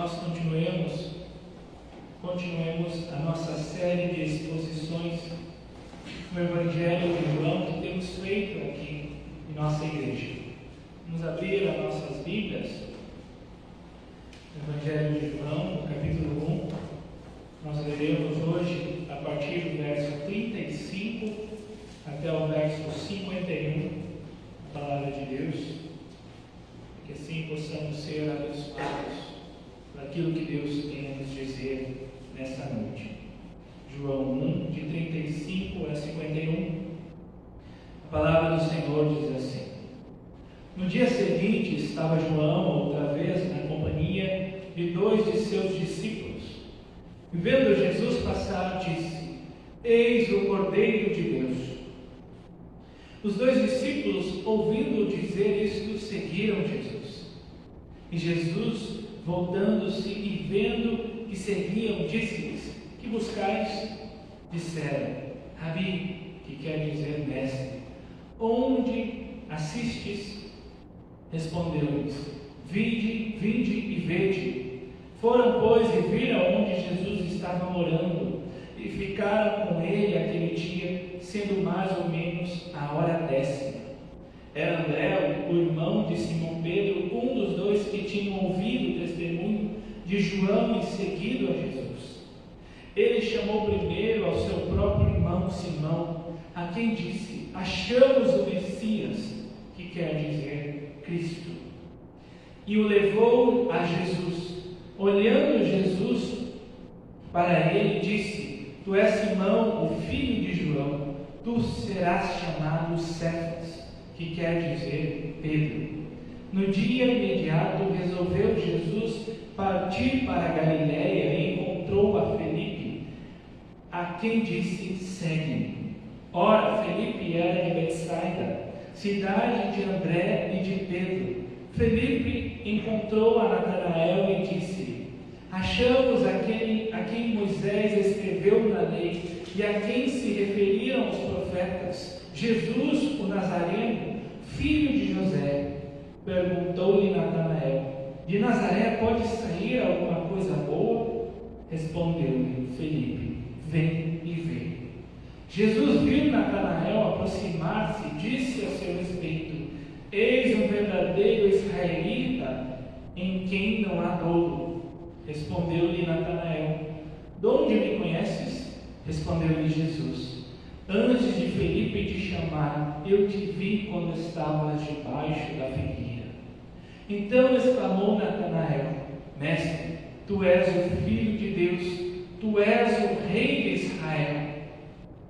nós continuemos a nossa série de exposições no Evangelho de João que temos feito aqui em nossa igreja. Vamos abrir as nossas Bíblias no Evangelho de João, no capítulo 1. Nós leremos hoje a partir do verso 35 até o verso 51, a palavra de Deus, que assim possamos ser abençoados por aquilo que Deus tem a nos dizer nessa noite. João 1, de 35 a 51, a palavra do Senhor diz assim: No dia seguinte estava João outra vez na companhia de dois de seus discípulos. E vendo Jesus passar, disse: Eis o Cordeiro de Deus. Os dois discípulos, ouvindo dizer isto, seguiram Jesus. E Jesus, voltando-se e vendo que seguiam, disse-lhes: Que buscais? Disseram: Rabi, que quer dizer mestre, onde assistes? Respondeu-lhes: Vinde e vede. Foram, pois, e viram onde Jesus estava morando, e ficaram com ele aquele dia, sendo mais ou menos a hora 10. Era André, o irmão de Simão Pedro, um dos dois que tinham ouvido o testemunho de João e seguido a Jesus. Ele chamou primeiro ao seu próprio irmão Simão, a quem disse: Achamos o Messias, que quer dizer Cristo. E o levou a Jesus. Olhando Jesus para ele, disse: Tu és Simão, o filho de João, tu serás chamado Cefas, que quer dizer Pedro. No dia imediato resolveu Jesus partir para a Galiléia e encontrou a Felipe, a quem disse: Segue-me. Ora, Felipe era de Betsaida, cidade de André e de Pedro. Felipe encontrou a Natanael e disse: Achamos aquele a quem Moisés escreveu na lei e a quem se referiram os profetas, Jesus, o Nazareno, filho de José. Perguntou-lhe Natanael: De Nazaré pode sair alguma coisa boa? Respondeu-lhe Felipe: Vem e vê. Jesus viu Natanael aproximar-se e disse a seu respeito: Eis um verdadeiro israelita, em quem não há dolo. Respondeu-lhe Natanael: De onde me conheces? Respondeu-lhe Jesus: Antes de Felipe te chamar, eu te vi quando estavas debaixo da figueira. Então exclamou Natanael: Mestre, tu és o Filho de Deus, tu és o Rei de Israel.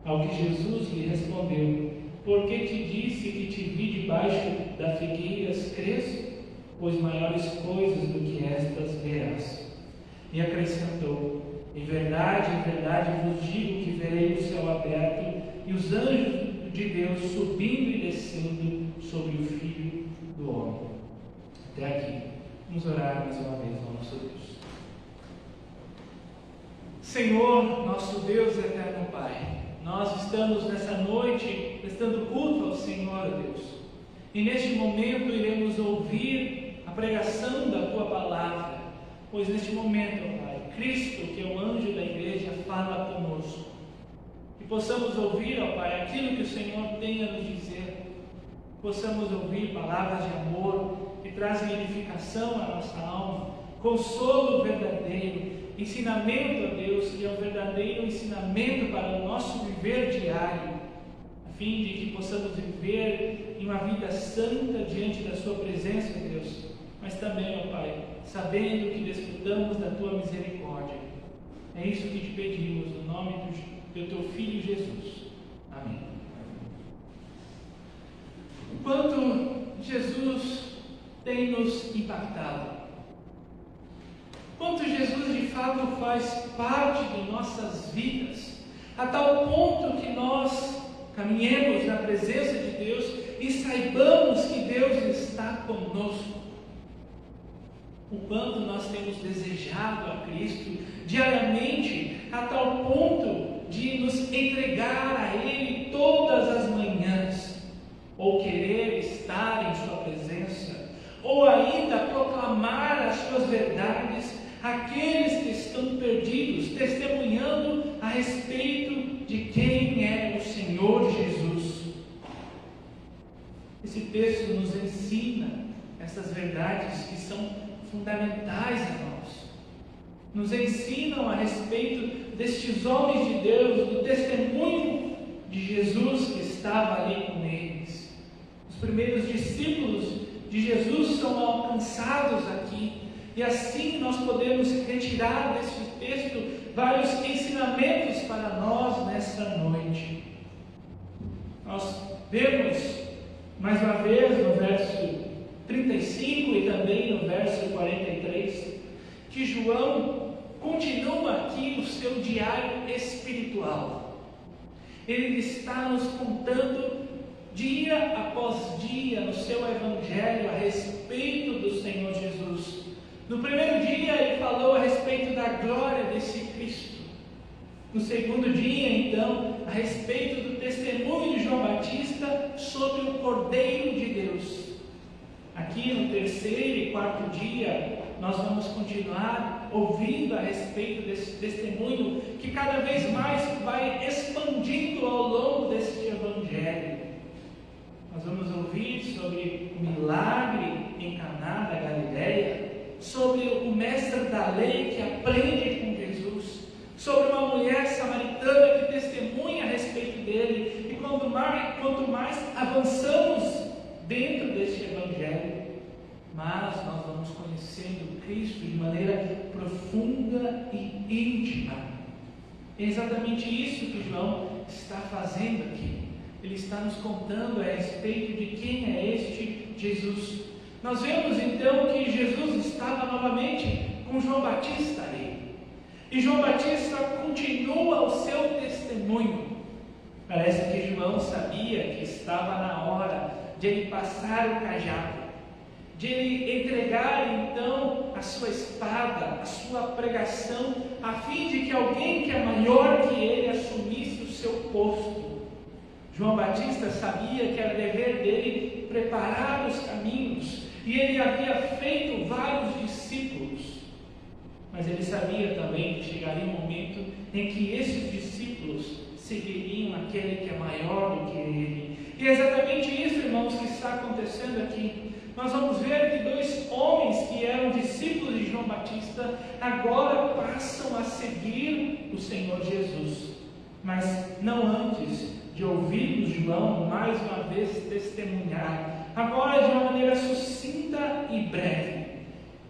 Ao que Jesus lhe respondeu: Porque te disse que te vi debaixo da figueira, crês? Pois maiores coisas do que estas verás. E acrescentou: Em verdade vos digo que verei o céu aberto e os anjos de Deus subindo e descendo sobre o Filho do Homem. Até aqui. Vamos orar mais uma vez ao nosso Deus. Senhor, nosso Deus eterno Pai, nós estamos nessa noite prestando culto ao Senhor, Deus. E neste momento iremos ouvir a pregação da Tua Palavra. Pois neste momento, Pai, Cristo, que é o anjo da igreja, fala conosco. Que possamos ouvir, ó Pai, aquilo que o Senhor tem a nos dizer. Possamos ouvir palavras de amor que trazem edificação à nossa alma, consolo verdadeiro, ensinamento a Deus, que é o verdadeiro ensinamento para o nosso viver diário, a fim de que possamos viver em uma vida santa diante da Sua presença, Deus, mas também, ó Pai, sabendo que desfrutamos da Tua misericórdia. É isso que te pedimos, no nome do Teu Filho Jesus. Amém. Quanto Jesus tem nos impactado, quanto Jesus de fato faz parte de nossas vidas, a tal ponto que nós caminhemos na presença de Deus e saibamos que Deus está conosco. O quanto nós temos desejado a Cristo diariamente, a tal ponto de nos entregar a Ele todas as manhãs, ou querer estar em Sua presença, ou ainda proclamar as Suas verdades aqueles que estão perdidos, testemunhando a respeito de quem é o Senhor Jesus. Esse texto nos ensina essas verdades que são fundamentais a nós. Nos ensinam a respeito destes homens de Deus, do testemunho de Jesus que estava ali com eles. Os primeiros discípulos de Jesus são alcançados aqui, e assim nós podemos retirar desse texto vários ensinamentos para nós nesta noite. Nós vemos mais uma vez no verso 35 e também no verso 43 que João continua aqui o seu diário espiritual. Ele está nos contando dia após dia no seu evangelho a respeito do Senhor Jesus. No primeiro dia ele falou a respeito da glória desse Cristo. No segundo dia, então, a respeito do testemunho de João Batista sobre o Cordeiro de Deus. Aqui no terceiro e quarto dia, nós vamos continuar ouvindo a respeito desse testemunho que cada vez mais vai expandindo ao longo deste evangelho. Nós vamos ouvir sobre o milagre em Caná da Galileia, sobre o mestre da lei que aprende com Jesus, sobre uma mulher samaritana que testemunha a respeito dele. E quanto mais avançamos dentro deste evangelho, mas nós vamos conhecendo Cristo de maneira profunda e íntima. É exatamente isso que João está fazendo aqui. Ele está nos contando a respeito de quem é este Jesus. Nós vemos então que Jesus estava novamente com João Batista ali. E João Batista continua o seu testemunho. Parece que João sabia que estava na hora de ele passar o cajado, de ele entregar então a sua espada, a sua pregação, a fim de que alguém que é maior que ele assumisse o seu posto. João Batista sabia que era dever dele preparar os caminhos, e ele havia feito vários discípulos, mas ele sabia também que chegaria um momento em que esses discípulos seguiriam aquele que é maior do que ele. E é exatamente isso, irmãos, que está acontecendo aqui. Nós vamos ver que dois homens que eram discípulos de João Batista agora passam a seguir o Senhor Jesus, mas não antes de ouvirmos João mais uma vez testemunhar, agora de uma maneira sucinta e breve: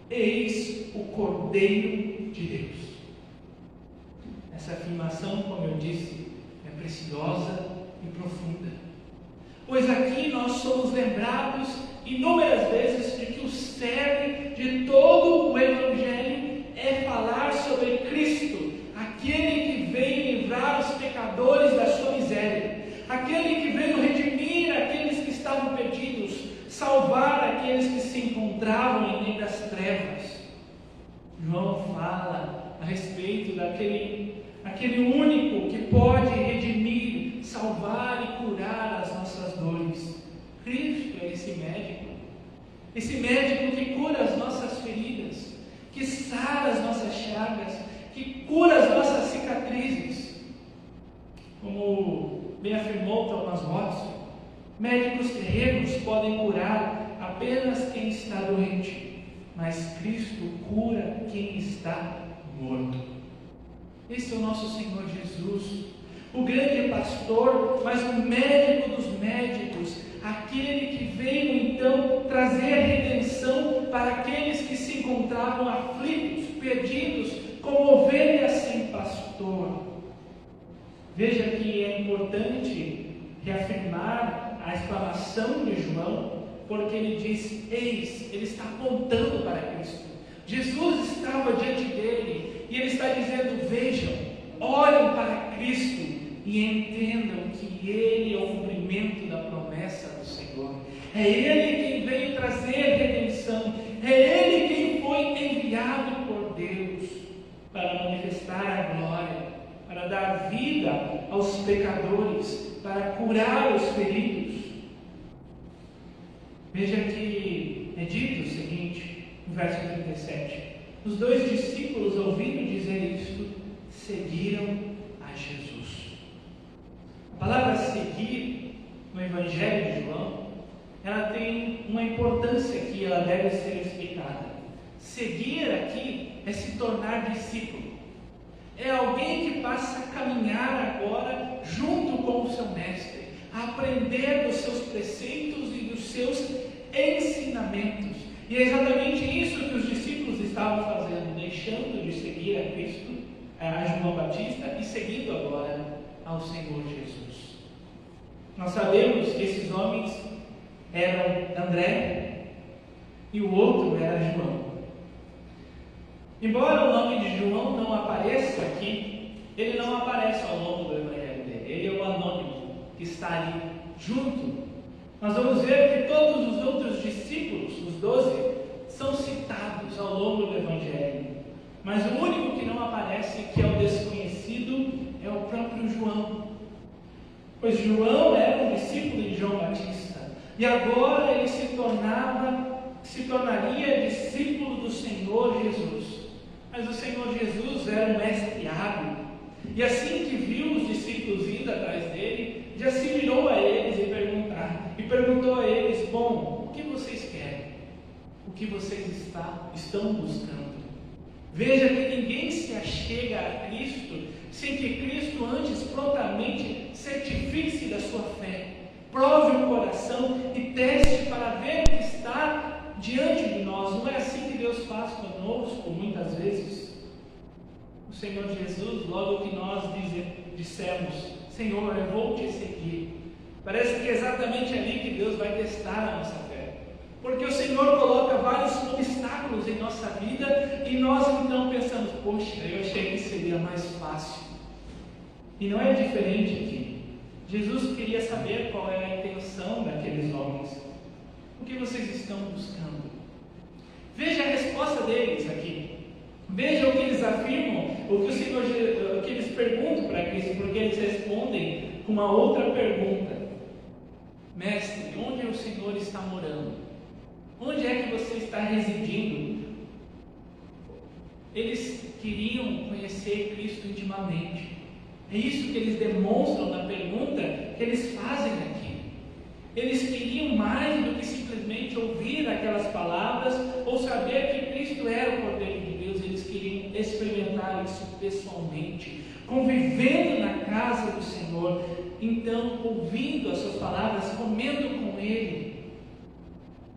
eis o Cordeiro de Deus. Essa afirmação, como eu disse, é preciosa e profunda, pois aqui nós somos lembrados inúmeras vezes de que o cerne de todo o Evangelho é falar sobre Cristo, aquele que veio livrar os pecadores da sua miséria, aquele que veio redimir aqueles que estavam perdidos, salvar aqueles que se encontravam em meio das trevas. João fala a respeito daquele único que pode redimir, salvar e curar as nossas dores. Cristo é esse médico que cura as nossas feridas, que sara as nossas chagas, que cura as nossas cicatrizes. Como bem afirmou Thomas Watson, médicos terrenos podem curar apenas quem está doente, mas Cristo cura quem está morto. Esse é o nosso Senhor Jesus, o grande pastor, mas o médico dos médicos, aquele que veio então trazer redenção para aqueles que se encontravam aflitos, perdidos, como ovelhas sem pastor. Veja que é importante reafirmar a exclamação de João, porque ele diz: eis, ele está apontando para Cristo. Jesus estava diante dele e ele está dizendo: vejam, olhem para Cristo e entendam que Ele é o cumprimento da promessa do Senhor. É Ele quem veio trazer redenção, é Ele quem foi enviado por Deus para manifestar a glória, para dar vida aos pecadores, para curar os feridos. Veja que é dito o seguinte, no verso 37: Os dois discípulos, ouvindo dizer isto, seguiram a Jesus. A palavra seguir no Evangelho de João, ela tem uma importância que ela deve ser explicada. Seguir aqui é se tornar discípulo. É alguém que passa a caminhar agora junto com o seu mestre, a aprender dos seus preceitos e dos seus ensinamentos. E é exatamente isso que os discípulos estavam fazendo, deixando de seguir a Cristo, a João Batista, e seguindo agora ao Senhor Jesus. Nós sabemos que esses homens eram André e o outro era João. Embora o nome de João não apareça aqui, ele não aparece ao longo do Evangelho dele. Ele é o anônimo que está ali junto. Nós vamos ver que todos os outros discípulos, os 12, são citados ao longo do Evangelho. Mas o único que não aparece, que é o desconhecido, é o próprio João. Pois João era um discípulo de João Batista. E agora ele se tornaria discípulo do Senhor Jesus. Mas o Senhor Jesus era um mestre hábil. E assim que viu os discípulos indo atrás dele, já se virou a eles e perguntou a eles: bom, o que vocês querem? O que vocês estão buscando? Veja que ninguém se achega a Cristo sem que Cristo antes prontamente certifique-se da sua fé, prove o coração e teste para ver o que está diante de nós. Não é assim que Deus faz conosco muitas vezes? O Senhor Jesus, logo que nós dissemos: Senhor, eu vou te seguir, parece que é exatamente ali que Deus vai testar a nossa fé, porque o Senhor coloca vários obstáculos em nossa vida e nós então pensamos: poxa, eu achei que seria mais fácil. E não é diferente aqui. Jesus queria saber qual era a intenção daqueles homens. O que vocês estão buscando? Veja a resposta deles aqui. Veja o que eles afirmam, o que eles perguntam para Cristo, porque eles respondem com uma outra pergunta: Mestre, onde o Senhor está morando? Onde é que você está residindo? Eles queriam conhecer Cristo intimamente. É isso que eles demonstram na pergunta que eles fazem aqui. Eles queriam mais do que simplesmente ouvir aquelas palavras ou saber que Cristo era o Cordeiro de Deus. Eles queriam experimentar isso pessoalmente, convivendo na casa do Senhor, então ouvindo as suas palavras, comendo com Ele.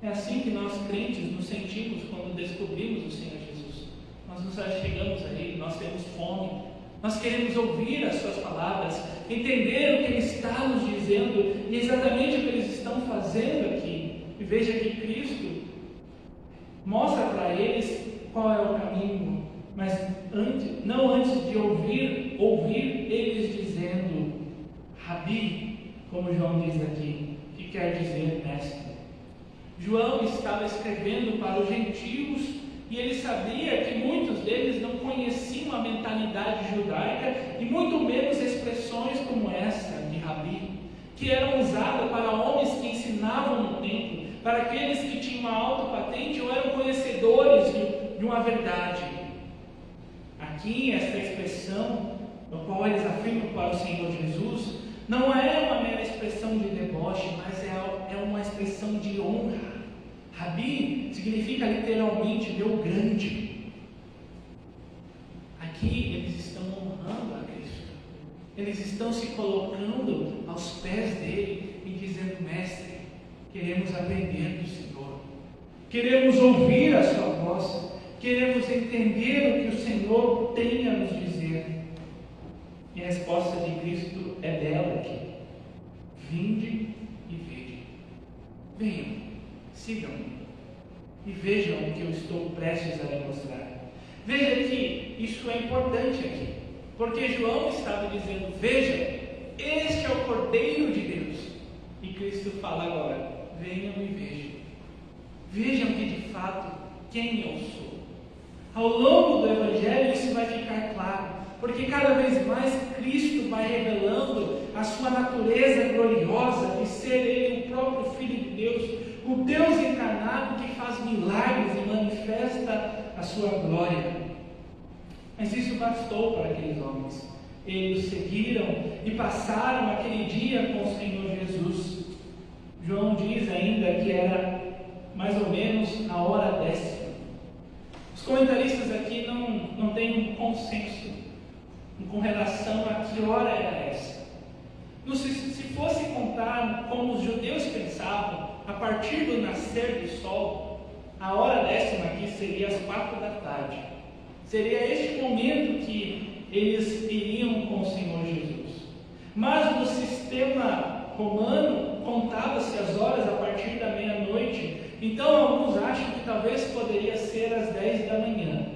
É assim que nós crentes nos sentimos quando descobrimos o Senhor Jesus. Nós nos achegamos a Ele, nós temos fome. Nós queremos ouvir as suas palavras, entender o que Ele está nos dizendo, e exatamente o que eles estão fazendo aqui. E veja que Cristo mostra para eles qual é o caminho, mas não antes de ouvir eles dizendo Rabi, como João diz aqui, que quer dizer mestre. João estava escrevendo para os gentios, e ele sabia que muitos deles não conheciam a mentalidade judaica e muito menos expressões como essa de Rabi, que eram usadas para homens que ensinavam no templo, para aqueles que tinham uma alta patente ou eram conhecedores de uma verdade. Aqui, esta expressão, no qual eles afirmam para o Senhor Jesus, não é uma mera expressão de deboche, mas é uma expressão de honra. Rabi significa literalmente meu grande. Aqui eles estão honrando a Cristo. Eles estão se colocando aos pés dele e dizendo: Mestre, queremos aprender do Senhor. Queremos ouvir a sua voz. Queremos entender o que o Senhor tem a nos dizer. E a resposta de Cristo é dela aqui: vinde e vede. Venham. Sigam-me e vejam o que eu estou prestes a demonstrar. Veja que isso é importante aqui, porque João estava dizendo: veja, este é o Cordeiro de Deus. E Cristo fala agora: venham e vejam. Vejam que de fato quem eu sou. Ao longo do Evangelho isso vai ficar claro, porque cada vez mais Cristo vai revelando a sua natureza gloriosa de ser Ele o próprio Filho de Deus, o Deus encarnado que faz milagres e manifesta a sua glória. Mas isso bastou para aqueles homens. Eles seguiram e passaram aquele dia com o Senhor Jesus. João diz ainda que era mais ou menos a hora 10ª. Os comentaristas aqui não têm um consenso com relação a que hora era essa. Se fosse contar como os judeus pensavam, a partir do nascer do sol, a hora 10ª aqui seria às 4 da tarde. Seria este momento que eles iriam com o Senhor Jesus. Mas no sistema romano, contava-se as horas a partir da meia-noite. Então alguns acham que talvez poderia ser às 10 da manhã.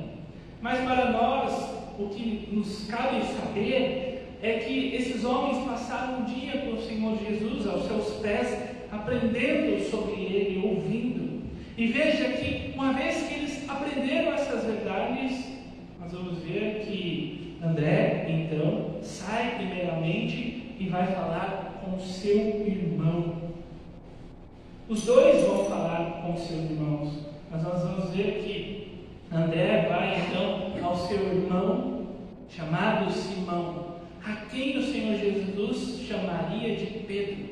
Mas para nós, o que nos cabe saber é que esses homens passaram um dia com o Senhor Jesus aos seus pés, aprendendo sobre Ele, ouvindo. E veja que, uma vez que eles aprenderam essas verdades, nós vamos ver que André, então, sai primeiramente e vai falar com seu irmão. Os dois vão falar com seus irmãos, mas nós vamos ver que André vai então ao seu irmão, chamado Simão, a quem o Senhor Jesus chamaria de Pedro,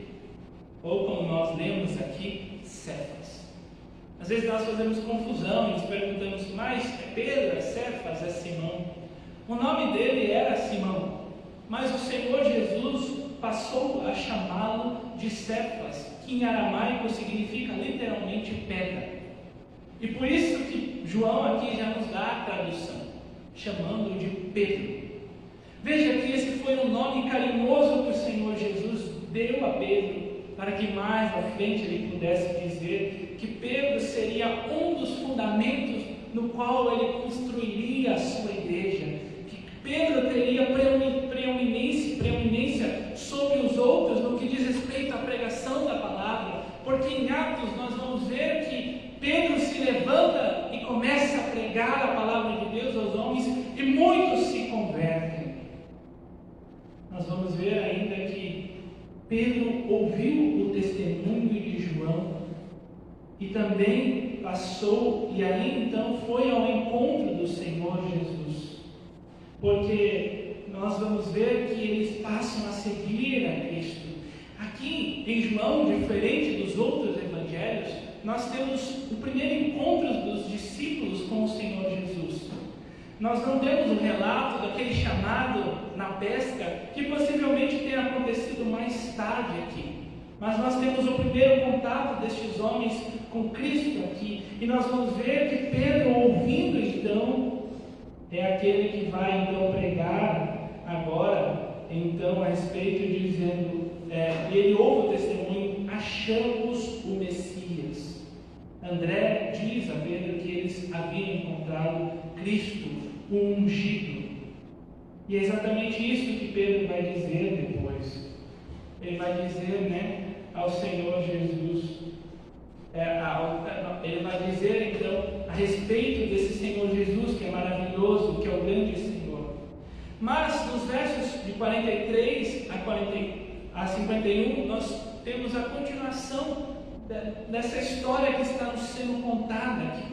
ou como nós lemos aqui, Cefas. Às vezes nós fazemos confusão e nos perguntamos, mas é Pedro, é Cefas, é Simão? O nome dele era Simão, mas o Senhor Jesus passou a chamá-lo de Cefas, que em aramaico significa literalmente pedra. E por isso que João aqui já nos dá a tradução, chamando-o de Pedro. Veja que esse foi um nome carinhoso que o Senhor Jesus deu a Pedro, para que mais à frente ele pudesse dizer que Pedro seria um dos fundamentos no qual ele construiria a sua igreja, que Pedro teria preeminência sobre os outros no que diz respeito à pregação da palavra, porque em Atos nós vamos ver que Pedro se levanta e começa a pregar a palavra de Deus aos homens e muitos se convertem. Nós vamos ver ainda que Pedro ouviu o testemunho de João e também passou e aí então foi ao encontro do Senhor Jesus, porque nós vamos ver que eles passam a seguir a Cristo. Aqui em João, diferente dos outros evangelhos, nós temos o primeiro encontro dos discípulos com o Senhor Jesus. Nós não temos o relato daquele chamado na pesca, que possivelmente tenha acontecido mais tarde aqui. Mas nós temos o primeiro contato destes homens com Cristo aqui. E nós vamos ver que Pedro, ouvindo então, é aquele que vai então pregar agora, então, a respeito, dizendo, ele ouve o testemunho, achamos o Messias. André diz a Pedro que eles haviam encontrado Cristo, o ungido. E é exatamente isso que Pedro vai dizer depois. Ele vai dizer, ao Senhor Jesus. Ele vai dizer então a respeito desse Senhor Jesus, que é maravilhoso, que é o grande Senhor. Mas nos versos de 43 a 51, nós temos a continuação dessa história que está nos sendo contada aqui.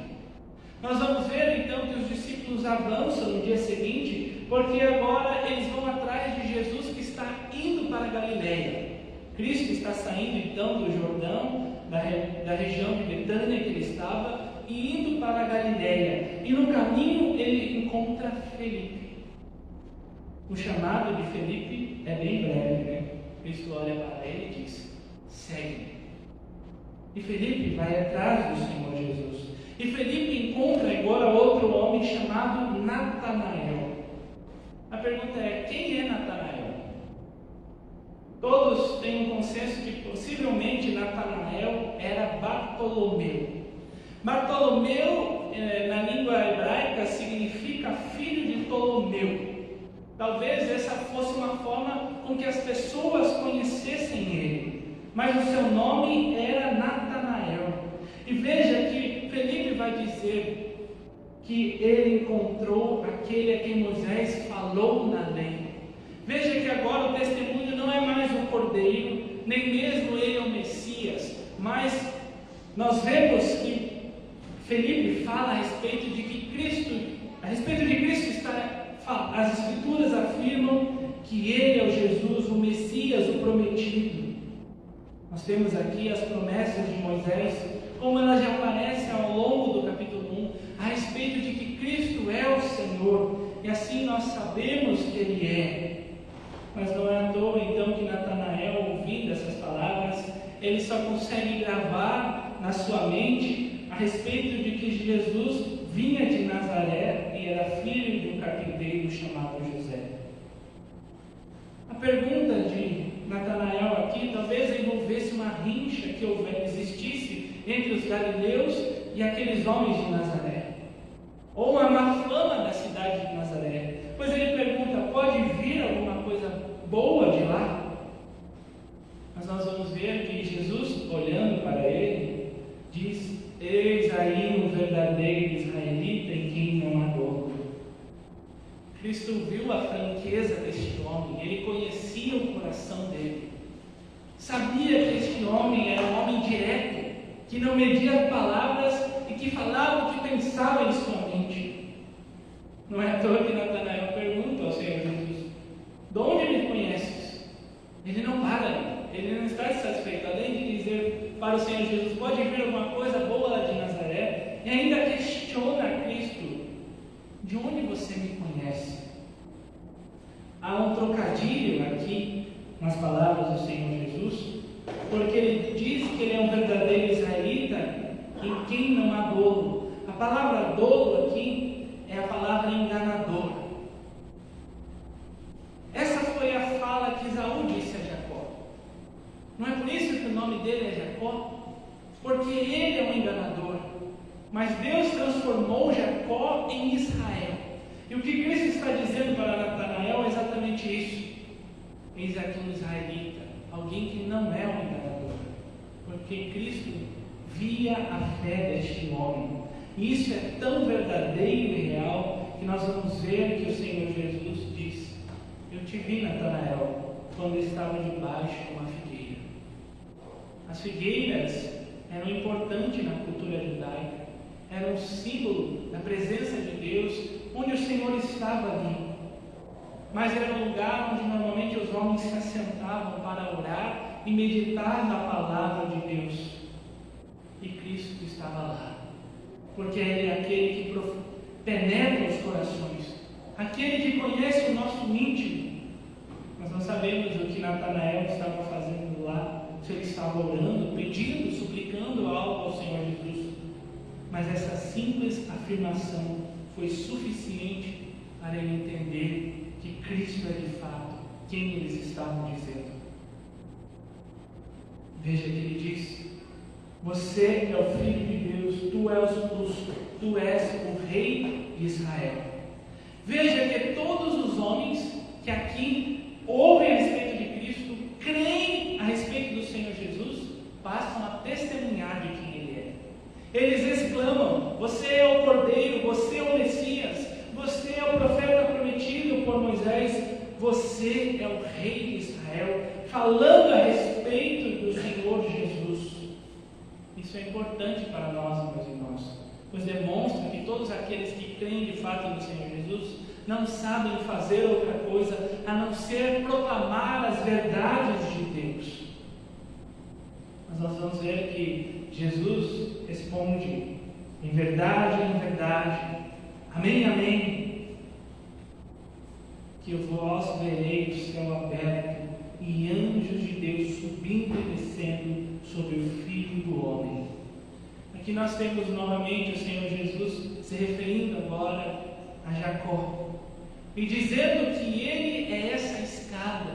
Nós vamos ver então que os discípulos avançam no dia seguinte, porque agora eles vão atrás de Jesus, que está indo para a Galileia. Cristo está saindo então do Jordão, da região de Betânia que ele estava, e indo para a Galileia. E no caminho ele encontra Felipe. O chamado de Felipe é bem breve, Cristo olha para ele e diz: segue-me. E Felipe vai atrás do Senhor Jesus. E Felipe encontra agora outro homem chamado Natanael. A pergunta é: quem é Natanael? Todos têm um consenso que possivelmente Natanael era Bartolomeu. Bartolomeu, na língua hebraica, significa filho de Ptolomeu. Talvez essa fosse uma forma com que as pessoas conhecessem ele, mas o seu nome era Natanael. E veja que Felipe vai dizer que ele encontrou aquele a quem Moisés falou na lei. Veja que agora o testemunho não é mais o Cordeiro, nem mesmo ele é o Messias, mas nós vemos que Felipe fala a respeito de Cristo as Escrituras afirmam que Ele é o Jesus, o Messias, o prometido. Nós temos aqui as promessas de Moisés, como elas já aparecem ao longo do capítulo 1, a respeito de que Cristo é o Senhor, e assim nós sabemos que Ele é. Mas não é à toa então que Natanael, ouvindo essas palavras, ele só consegue gravar na sua mente a respeito de que Jesus vinha de Nazaré e era filho de um carpinteiro chamado José. A pergunta de Natanael aqui talvez envolvesse uma rincha que existisse entre os galileus e aqueles homens de Nazaré, ou uma má fama da cidade de Nazaré, pois ele pergunta: pode vir alguma coisa boa de lá? Mas nós vamos ver que Jesus, olhando para ele, diz: eis aí um verdadeiro israelita em quem não há dolo. Cristo viu a franqueza deste homem, ele conhecia o coração dele, sabia que este homem era um homem direto, que não media palavras e que falava o que pensava em sua mente. Não é à toa que Natanael pergunta ao Senhor Jesus: de onde me conheces? Ele não para ali, ele não está satisfeito, além de dizer para o Senhor Jesus: pode vir alguma coisa boa lá de Nazaré, e ainda questiona Cristo: de onde você me conhece? Há um trocadilho aqui nas palavras do Senhor Jesus, porque ele diz que ele é um verdadeiro israelita em quem não há dolo. A palavra dolo aqui é a palavra enganador. Essa foi a fala que Esaú disse a Jacó. Não é por isso que o nome dele é Jacó? Porque ele é um enganador. Mas Deus transformou Jacó em Israel. E o que Cristo está dizendo para Natanael é exatamente isso. Eis aqui um israelita, alguém que não é um enganador, porque Cristo via a fé deste homem. E isso é tão verdadeiro e real que nós vamos ver que o Senhor Jesus diz: eu te vi, Natanael, quando estava debaixo de uma figueira. As figueiras eram importantes na cultura judaica, eram um símbolo da presença de Deus, onde o Senhor estava ali. Mas era um lugar onde normalmente os homens se assentavam para orar e meditar na palavra de Deus. E Cristo estava lá, porque Ele é aquele que penetra os corações, aquele que conhece o nosso íntimo. Mas não sabemos o que Natanael estava fazendo lá, se ele estava orando, pedindo, suplicando algo ao Senhor Jesus. Mas essa simples afirmação foi suficiente para ele entender que Cristo é de fato quem eles estavam dizendo. Veja que ele diz: você é o Filho de Deus, tu és o Rei de Israel. Veja que todos os homens que aqui ouvem a respeito de Cristo, creem a respeito do Senhor Jesus, passam a testemunhar de quem Ele é. Eles exclamam: você é o Cordeiro, você é o Messias, você é o profeta prometido por Moisés, você é o Rei de Israel, falando a respeito do Senhor Jesus. Isso é importante para nós, meus irmãos, pois demonstra que todos aqueles que creem de fato no Senhor Jesus não sabem fazer outra coisa a não ser proclamar as verdades de Deus. Mas nós vamos ver que Jesus responde: em verdade, amém, amém, que vós vereis o céu aberto e anjos de Deus subindo e descendo sobre o Filho do Homem. Aqui nós temos novamente o Senhor Jesus se referindo agora a Jacó e dizendo que ele é essa escada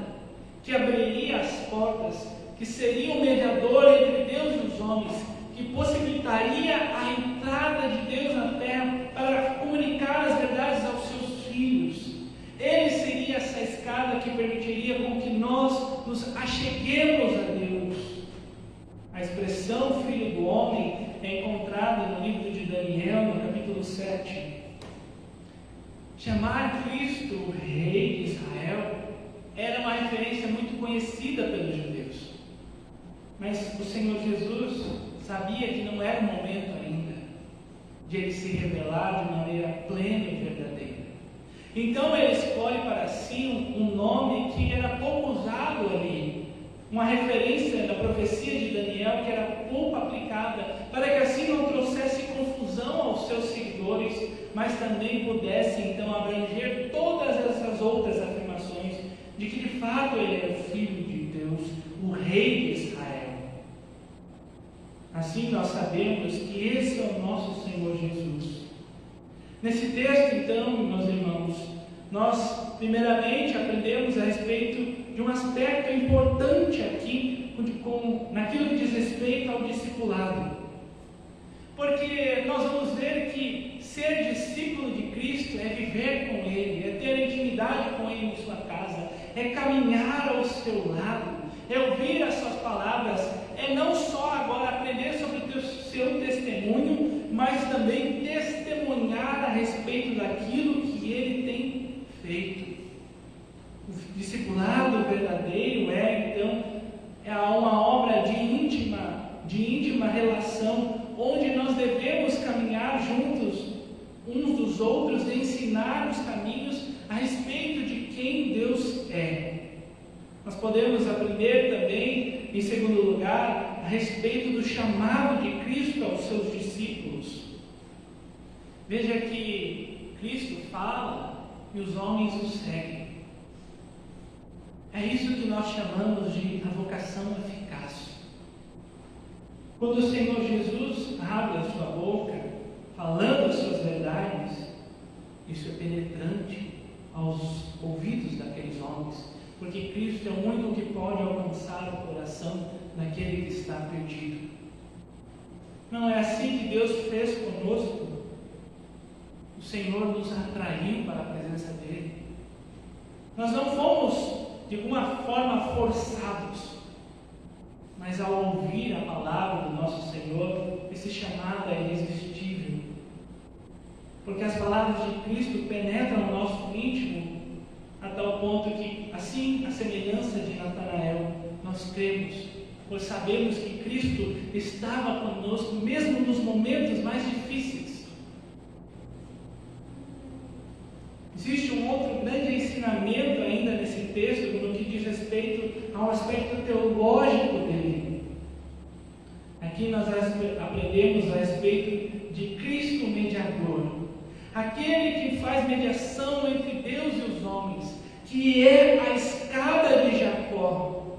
que abriria as portas, que seria o mediador entre Deus e os homens, que possibilitaria a entrada de Deus na terra para comunicar as verdades aos seus filhos. Ele seria essa escada que permitiria com que nós nos acheguemos a Deus. A expressão Filho do Homem é encontrada no livro de Daniel, no capítulo 7. Chamar Cristo o Rei de Israel era uma referência muito conhecida pelos judeus. Mas o Senhor Jesus sabia que não era o momento ainda. de Ele se revelar de maneira plena e verdadeira. Então Ele escolhe para si um nome que era pouco usado ali, uma referência da profecia de Daniel que era pouco aplicada, para que assim não trouxesse confusão aos seus seguidores, mas também pudesse então abranger todas essas outras afirmações de que de fato Ele era o Filho de Deus, o Rei de Israel. Assim nós sabemos que esse é o nosso Senhor Jesus. Nesse texto, então, meus irmãos, nós primeiramente aprendemos a respeito de um aspecto importante aqui, naquilo que diz respeito ao discipulado. Porque nós vamos ver que ser discípulo de Cristo é viver com Ele, é ter intimidade com Ele em sua casa, é caminhar ao seu lado, é ouvir as suas palavras, é não só agora aprender sobre o seu testemunho, mas também testemunhar a respeito daquilo que Ele tem feito. O discipulado verdadeiro é uma obra de íntima relação, onde nós devemos caminhar juntos uns dos outros e ensinar os caminhos a respeito de quem Deus é. Nós podemos aprender também, em segundo lugar, a respeito do chamado de Cristo aos seus discípulos. Veja que Cristo fala e os homens o seguem. É isso que nós chamamos de a vocação eficaz. Quando o Senhor Jesus abre a sua boca, falando as suas verdades, isso é penetrante aos ouvidos daqueles homens, porque Cristo é o único que pode alcançar o coração daquele que está perdido. Não é assim que Deus fez conosco. O Senhor nos atraiu para a presença dEle. Nós não fomos de alguma forma forçados, mas ao ouvir a palavra do nosso Senhor, esse chamado é irresistível, porque as palavras de Cristo penetram no nosso íntimo a tal ponto que, assim, a semelhança de Natanael, nós cremos, pois sabemos que Cristo estava conosco mesmo nos momentos mais difíceis. Existe um outro grande ensinamento ainda nesse texto, no que diz respeito ao aspecto teológico dele. Aqui nós aprendemos a respeito de Cristo mediador, aquele que faz mediação entre Deus e os homens, que é a escada de Jacó.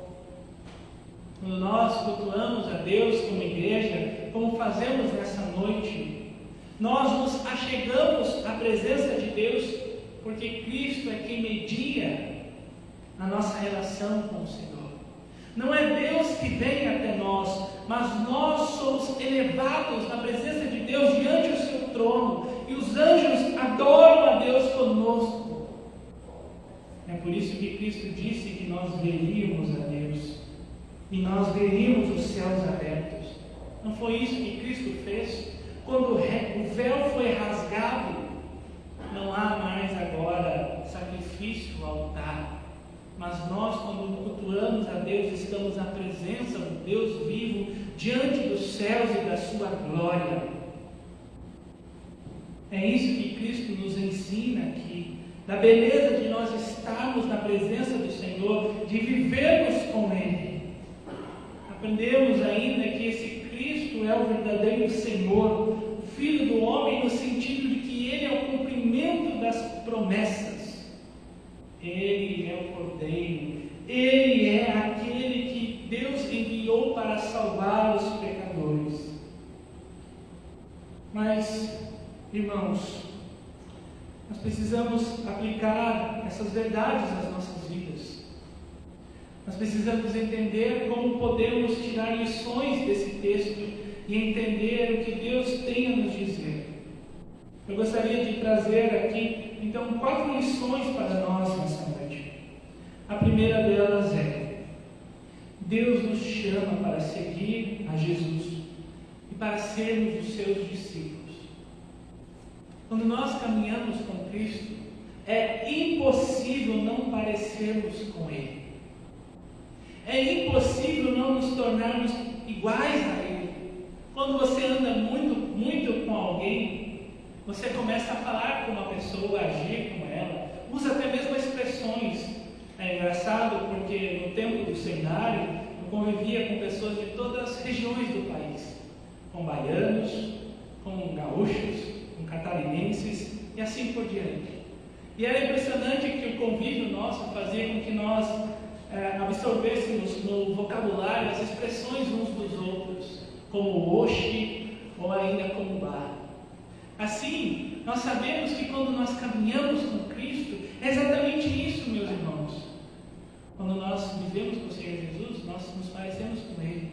Quando nós cultuamos a Deus como igreja, como fazemos nessa noite, nós nos achegamos à presença de Deus, porque Cristo é quem media a nossa relação com o Senhor. Não é Deus que vem até nós, mas nós somos elevados na presença de Deus diante do seu trono, e os anjos adoram a Deus conosco. É por isso que Cristo disse que nós veríamos a Deus, e nós veríamos os céus abertos. Não foi isso que Cristo fez? Quando o véu foi rasgado, não há mais agora sacrifício ao altar, mas nós, quando cultuamos a Deus, estamos na presença do Deus vivo, diante dos céus e da sua glória. É isso que Cristo nos ensina aqui, da beleza de nós estarmos na presença do Senhor, de vivermos com Ele. Aprendemos ainda que esse Cristo é o verdadeiro Senhor, o Filho do homem, no sentido de que Ele é o cumprimento das promessas. Ele é o Cordeiro, Ele é aquele que Deus enviou para salvar os pecadores. Mas, irmãos, nós precisamos aplicar essas verdades às nossas vidas. Nós precisamos entender como podemos tirar lições desse texto e entender o que Deus tem a nos dizer. Eu gostaria de trazer aqui, então, 4 lições para nós nessa noite. A primeira delas é: Deus nos chama para seguir a Jesus e para sermos os seus discípulos. Quando nós caminhamos com Cristo, é impossível não parecermos com Ele. É impossível não nos tornarmos iguais a Ele. Quando você anda muito com alguém, Você começa a falar com uma pessoa, a agir como ela, usa até mesmo expressões. É engraçado porque no tempo do seminário eu convivia com pessoas de todas as regiões do país, com baianos, com gaúchos, com catarinenses e assim por diante. E era impressionante que o convívio nosso fazia com que nós absorvêssemos no vocabulário as expressões uns dos outros, como oxe ou ainda como bar. Assim, nós sabemos que quando nós caminhamos com Cristo, é exatamente isso, meus irmãos. Quando nós vivemos com o Senhor Jesus, nós nos parecemos com Ele,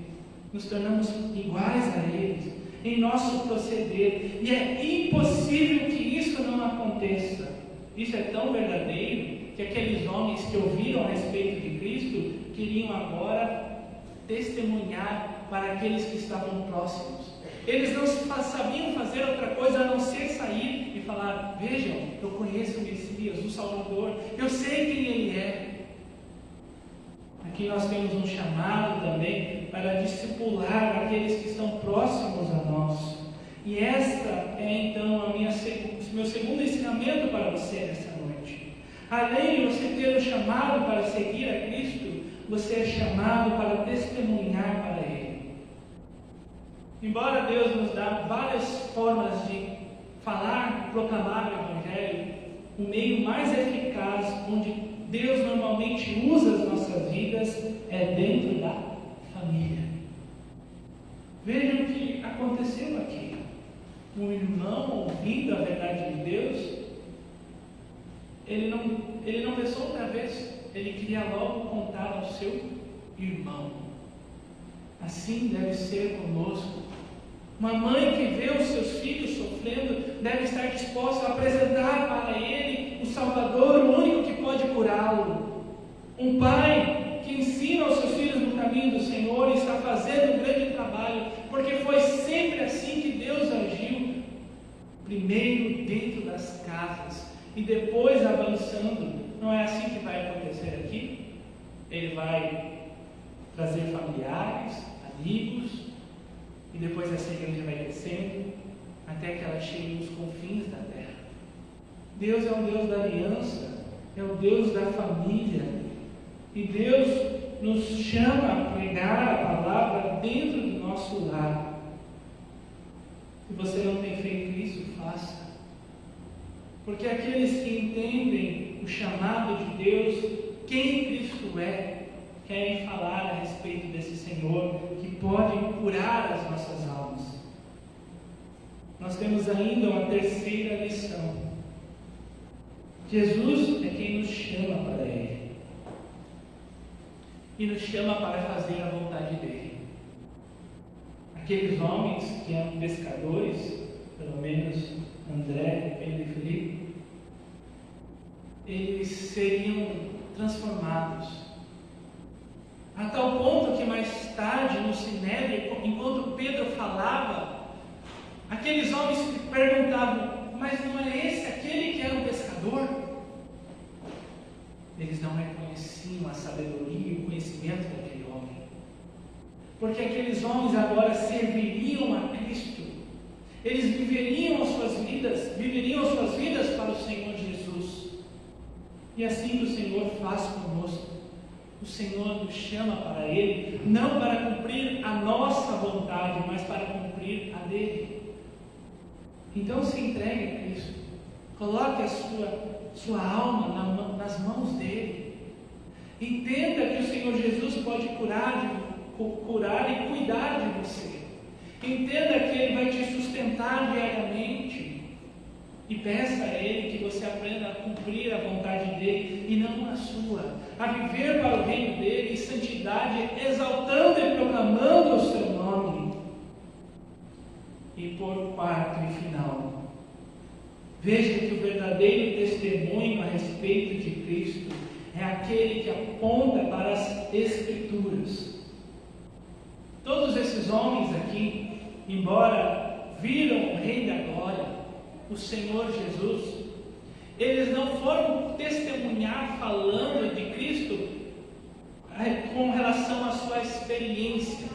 nos tornamos iguais a Ele em nosso proceder, e é impossível que isso não aconteça. Isso é tão verdadeiro que aqueles homens que ouviram a respeito de Cristo queriam agora testemunhar para aqueles que estavam próximos. Eles não sabiam fazer outra coisa a não ser sair e falar: vejam, eu conheço o Messias, o Salvador, eu sei quem Ele é. Aqui nós temos um chamado também para discipular aqueles que estão próximos a nós. E esta é então o meu segundo ensinamento para você nesta noite. Além de você ter o chamado para seguir a Cristo, você é chamado para testemunhar para Ele. Embora Deus nos dê várias formas de falar, proclamar o Evangelho, o meio mais eficaz onde Deus normalmente usa as nossas vidas é dentro da família. Vejam o que aconteceu aqui. Um irmão ouvindo a verdade de Deus, ele não pensou outra vez, ele queria logo contar ao seu irmão. Assim deve ser conosco. Uma mãe que vê os seus filhos sofrendo deve estar disposta a apresentar para ele o Salvador, o único que pode curá-lo. Um pai que ensina aos seus filhos no caminho do Senhor e está fazendo um grande trabalho, porque foi sempre assim que Deus agiu, primeiro dentro das casas e depois avançando. Não é assim que vai acontecer aqui? Ele vai trazer familiares, amigos, e depois essa igreja vai crescendo até que ela chegue nos confins da terra. Deus é o Deus da aliança, é o Deus da família, e Deus nos chama a pregar a palavra dentro do nosso lar. Se você não tem feito isso, faça. Porque aqueles que entendem o chamado de Deus, quem Cristo é, querem falar a respeito desse Senhor que pode curar as nossas almas. Nós temos ainda uma terceira lição. Jesus é quem nos chama para Ele e nos chama para fazer a vontade dEle. Aqueles homens que eram pescadores, pelo menos André, Pedro e Felipe, eles seriam transformados a tal ponto que mais tarde no Sinédrio, enquanto Pedro falava, aqueles homens perguntavam: mas não é esse aquele que era um pescador? Eles não reconheciam a sabedoria e o conhecimento daquele homem, porque aqueles homens agora serviriam a Cristo. Eles viveriam as suas vidas para o Senhor Jesus. E assim o Senhor faz conosco. O Senhor nos chama para Ele, não para cumprir a nossa vontade, mas para cumprir a dEle. Então se entregue a Cristo, coloque a sua alma nas mãos dEle. Entenda que o Senhor Jesus pode curar e cuidar de você. Entenda que Ele vai te sustentar diariamente. E peça a Ele que você aprenda a cumprir a vontade dEle e não a sua, a viver para o reino dEle em santidade, exaltando e proclamando o seu nome. E por quarto e final, veja que o verdadeiro testemunho a respeito de Cristo é aquele que aponta para as Escrituras. Todos esses homens aqui, embora viram o Rei da Glória, o Senhor Jesus, eles não foram testemunhar falando de Cristo com relação à sua experiência.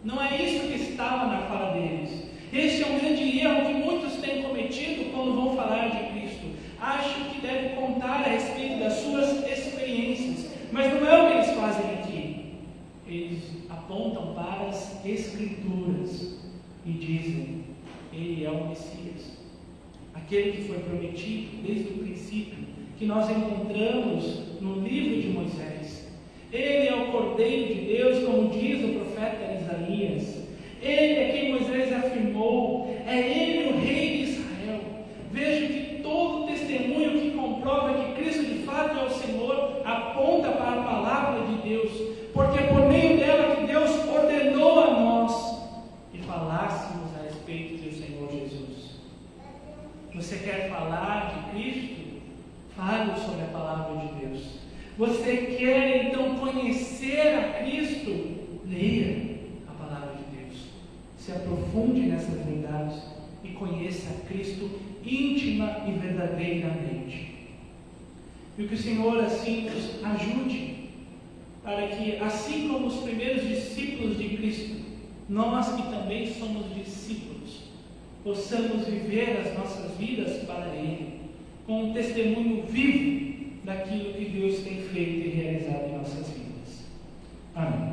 Não é isso que estava na fala deles. Este é um grande erro que muitos têm cometido acham que devem contar a respeito das suas experiências, mas não é o que eles fazem aqui. Eles apontam para as Escrituras e dizem: Ele é o Messias, aquele que foi prometido desde o princípio, que nós encontramos no livro de Moisés. Ele é o Cordeiro de Deus, como diz o profeta Isaías. Ele é quem Moisés afirmou, é Ele o Rei de Israel. Veja que todo testemunho que comprova que Cristo de fato é o Senhor aponta para a palavra de Deus, porque é por meio dela que Deus ordenou a nós que falássemos a respeito do Senhor Jesus. Você quer falar de Cristo? Fale sobre a palavra de Deus. Você quer então conhecer a Cristo? Leia a palavra de Deus. Se aprofunde nessas verdades e conheça a Cristo íntima e verdadeiramente. E que o Senhor assim nos ajude, para que, assim como os primeiros discípulos de Cristo, nós que também somos discípulos, possamos viver as nossas vidas para Ele, com um testemunho vivo daquilo que Deus tem feito e realizado em nossas vidas. Amém.